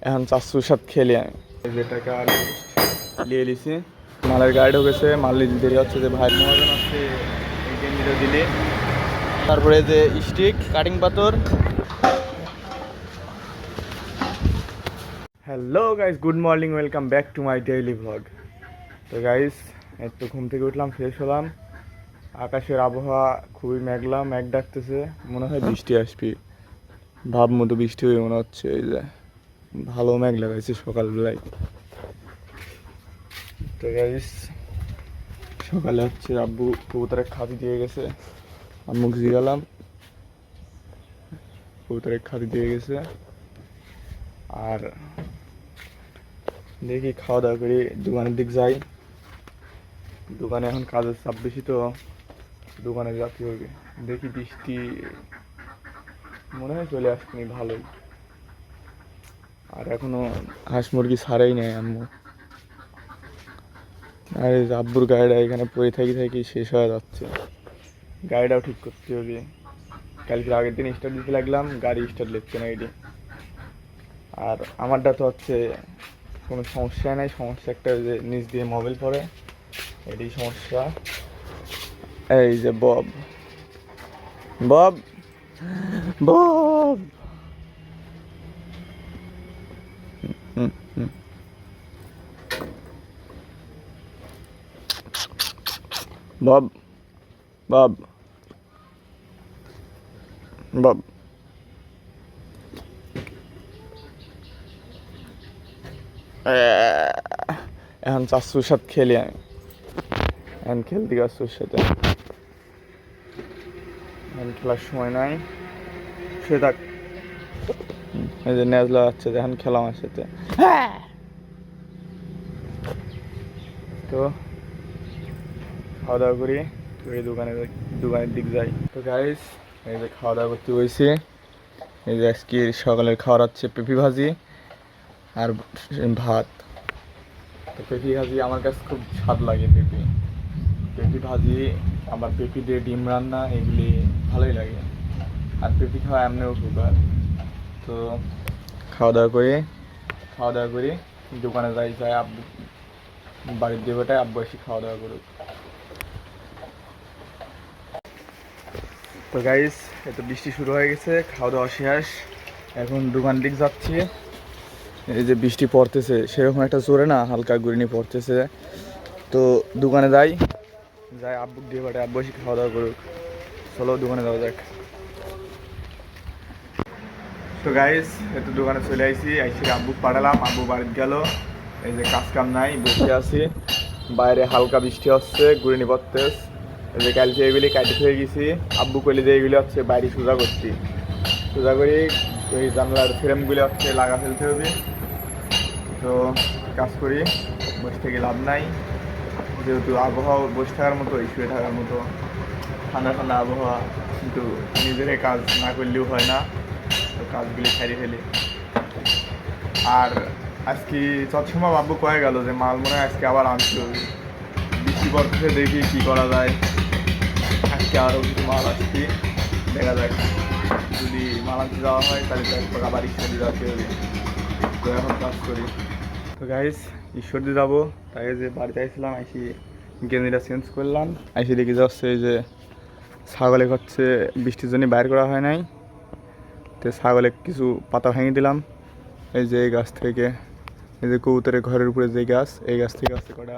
এখন চারশোর সাথে খেলি আমি যে টাকা নিয়ে নিছি। মালের গাড়ি ঢুকেছে, মাল নিতে দেরি হচ্ছে যে ভাই মহাজন আছে দিলে। তারপরে যে স্টিক কাটিং পাথর। Hello guys, good morning, welcome back to my daily vlog. তো গাইস একটু ঘুম থেকে উঠলাম, ফ্রেশ হলাম। আকাশের আবহাওয়া খুবই মেঘলা, মেঘ ডাকতেছে, মনে হয় বৃষ্টি আসবে, ভাব মতো বৃষ্টি হয়ে মনে হচ্ছে। এই যে ভালো মেঘ লাগাইছে সকালবেলায়। তো গাইস সকালে হচ্ছে আব্বু কবুতরে খাদি দিয়ে গেছে, আম্মুক জিগালাম, কবুতরে খাদি দিয়ে গেছে। আর দেখি খাওয়া দাওয়া করি, দোকানের দিক যাই। দোকানে এখন কাজের চাপ বেশি, তো দোকানে যেতে হবে। দেখি বৃষ্টি মনে হয় চলে আসনি ভালোই। আর এখনো হাঁস মুরগি ছাড়াই নেই আম্মু। আর আব্বুর গাড়িটা এখানে পড়ে থাকি শেষ হয়ে যাচ্ছে, গাড়িটাও ঠিক করতে হবে। কালকে আগের দিন স্টার্ট দিতে লাগলাম, গাড়ি স্টার্ট লিখছে না এটি। আর আমারটা তো হচ্ছে কোনো সমস্যা নাই, সমস্যা একটা যে নিচ দিয়ে মোবাইল পড়ে, এটি সমস্যা। এই যে Bob Bob Bob Bob Bob Bob এখন চারশোর সাথে খেলি আমি, এখন খেলতে চারশোর সাথে। এখন খেলার সময় নাই, সে থাক। এই যে নেজলা যাচ্ছে, এখন খেলা আমার সাথে। তো খাওয়া দাওয়া করি, এই দোকানের দিক যাই। তো গাইস এই যে খাওয়া দাওয়া করতে বসেছি। এই যে আজকে সকালের খাওয়ার হচ্ছে পেঁপি ভাজি আর ভাত। তো পেঁপি ভাজি আমার কাছে খুব স্বাদ লাগে, পেঁপি ভাজি, আবার পেঁপি দিয়ে ডিম রান্না, এগুলি ভালোই লাগে। আর পেঁপি খাওয়া এমনিও উপকার। তো খাওয়া দাওয়া করি দোকানে যাই আব্বু বাড়ির দেবটায়, আব্বু এসে খাওয়া দাওয়া করুক। তো গাইস এত বৃষ্টি শুরু হয়ে গেছে, খাওয়া দাওয়া শেষ, এখন দোকান দিক যাচ্ছি। এই যে বৃষ্টি পড়তেছে, সেরকম একটা জোরে না, হালকা গুড়িনি পড়তেছে। তো দোকানে যাই আব্বুক দিয়ে বাটে, আব্বু এসে খাওয়া দাওয়া করুক। চলো দোকানে যাওয়া যাক। তো গাইস একটু দোকানে চলে আইসি আব্বুক পাঠালাম, আব্বু বাড়িতে গেল। এই যে কাজ কাম নাই, বসে আছি, বাইরে হালকা বৃষ্টি হচ্ছে, গুড়িনি পড়তেছে। এই যে কালকে এগুলি কাটি হয়ে গেছি, আব্বু কইলে যে এগুলি হচ্ছে বাইরে সোজা করি, ওই জানলার ফ্রেমগুলি হচ্ছে লাগা ফেলতে হবে। তো কাজ করি, বসে থেকে লাভ নাই, যেহেতু আবহাওয়া বসে থাকার মতো, শুয়ে থাকার মতো, ঠান্ডা আবহাওয়া, কিন্তু নিজের কাজ না করলেও হয় না, তো কাজগুলি ছাড়িয়ে ফেলি। আর আজকে চটসময় আব্বু কয়ে গেল যে মাল মনে হয় আজকে আবার আনতে হবে, বৃষ্টি পড়তেছে, দেখি কী করা যায়। আজকে আরও কিছু মাল আসছি, দেখা যাক, যদি মাল আনতে যাওয়া হয় তাহলে তো আবার ঈশ্বরদী যাতে হবে। তো এখন কাজ করি। তো গাইস ঈশ্বরদী যাবো, তাই যে বাড়িতে আসছিলাম, আইসি গেঞ্জিটা চেঞ্জ করলাম, আইসি দেখে যাচ্ছে এই যে ছাগলে হচ্ছে বৃষ্টির জন্য বাইর করা হয় নাই, তো ছাগলে কিছু পাতা ভেঙে দিলাম। এই যে এই গাছ থেকে, এই যে কবুতরের ঘরের উপরে যে গাছ, এই গাছ থেকে হচ্ছে কটা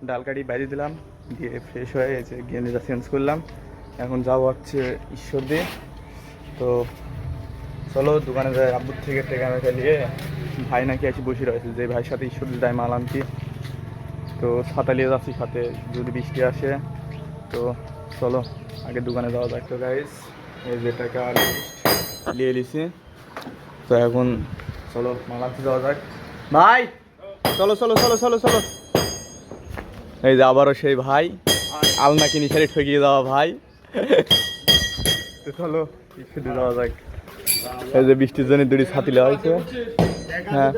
ডাল কাটি বাইরে দিলাম, দিয়ে ফ্রেশ হয়ে এই যে গেঞ্জিটা চেঞ্জ করলাম। এখন যাবো হচ্ছে ঈশ্বরদী। তো চলো দোকানে যাই, আব্বুর থেকে টেকা নিয়ে। ভাই নাকি এসে বসে রয়েছে, যে ভাইয়ের সাথে ঈশ্বরদী যাই মাল আনছি। তো ছাতা নিয়ে যাচ্ছি সাথে, যদি বৃষ্টি আসে। তো চলো আগে দোকানে যাওয়া যাক। তো গাইস এই যে টাকা নিয়ে নিছি, তো এখন চলো মাল আনতে যাওয়া যাক। ভাই চলো চলো চলো চলো চলো। এই যে আবারও সেই ভাই, আলনা কিনি ছেড়ে ঠকিয়ে দেওয়া ভাই। তো চলো ঈশ্বরদী যাওয়া যাক। এই যে বৃষ্টির জন্য দুটি ছাতি নেওয়া হয়েছে। হ্যাঁ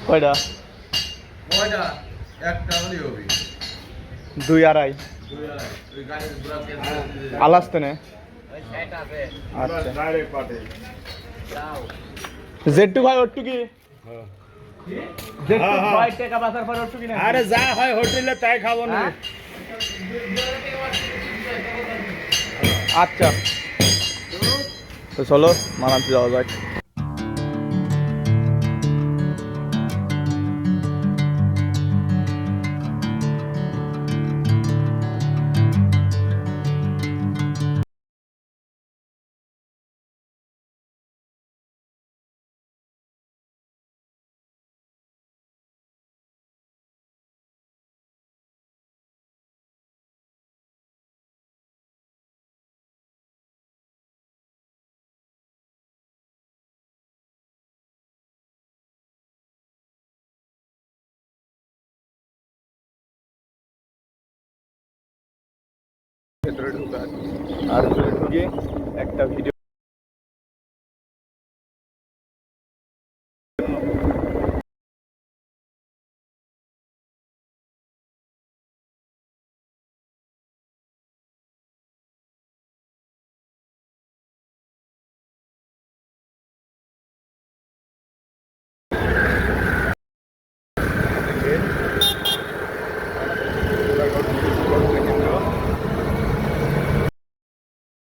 কয়টা? 2 2.5 আলাস্তে নে আচ্ছা জেট্টু ভাই ওট্টু কি জেট্টু ভাই টাকা বাঁচার পরে ওট্টু কি না আরে যা হয় হোটেলে তাই খাবো না। আচ্ছা তো চলো মানাতে যাওয়া যাক ভেতরে ঢুকে আর ভেতরে ঢুকে একটা ভিডিও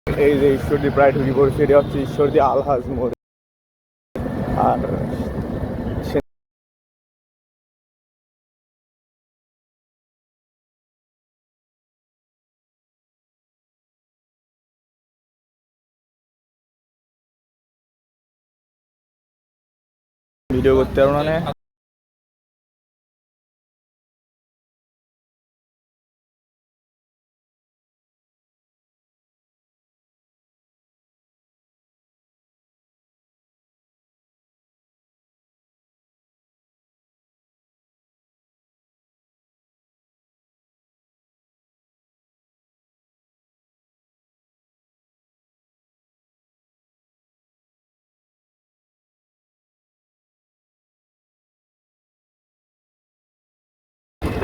এই যে ঈশ্বরদী প্রায় ঢুকে পড়েছে এটা হচ্ছে ঈশ্বরদী আলহাজ মোড় আর ভিডিও করতে পারবো না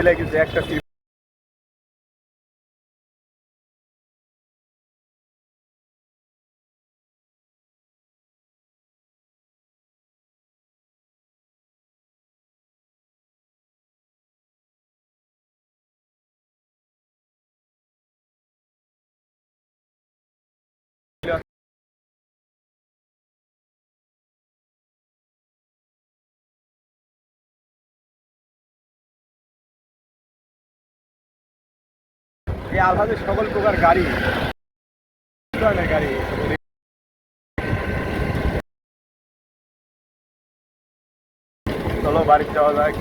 লেগেছে একটা এই আলহাজের সকল প্রকার গাড়ি ধরনের গাড়ি চলো বাড়িতে যাওয়া যাক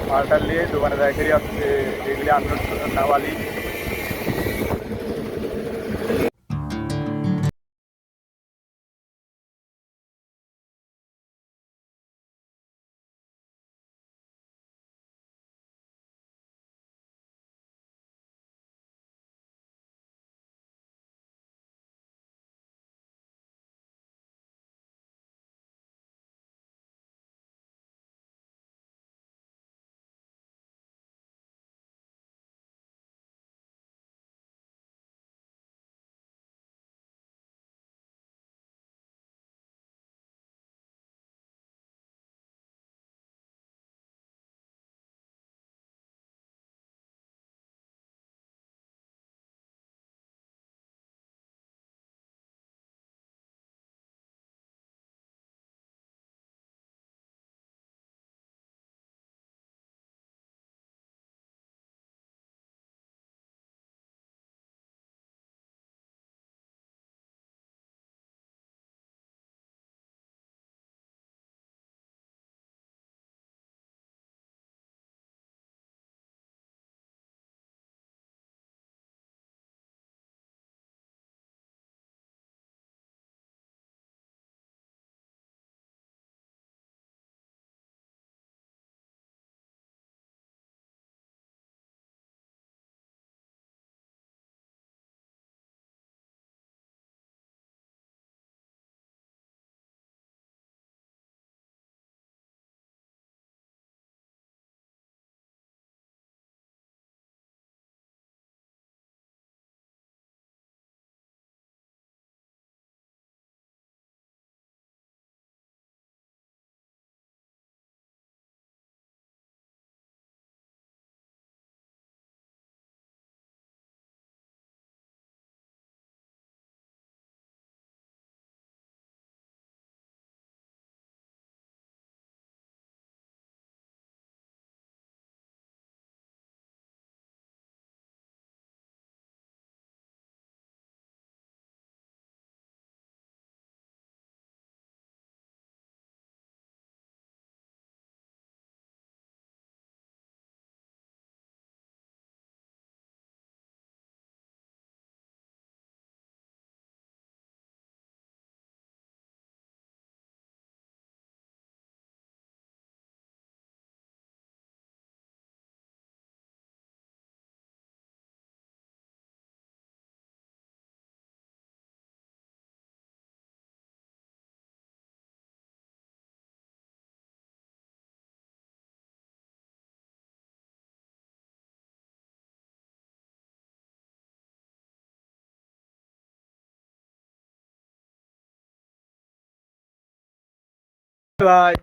মালটার নিয়ে দোকানে যাই ফিরে আসছে এগুলি আন্দোলন নাওয়ালি বাই।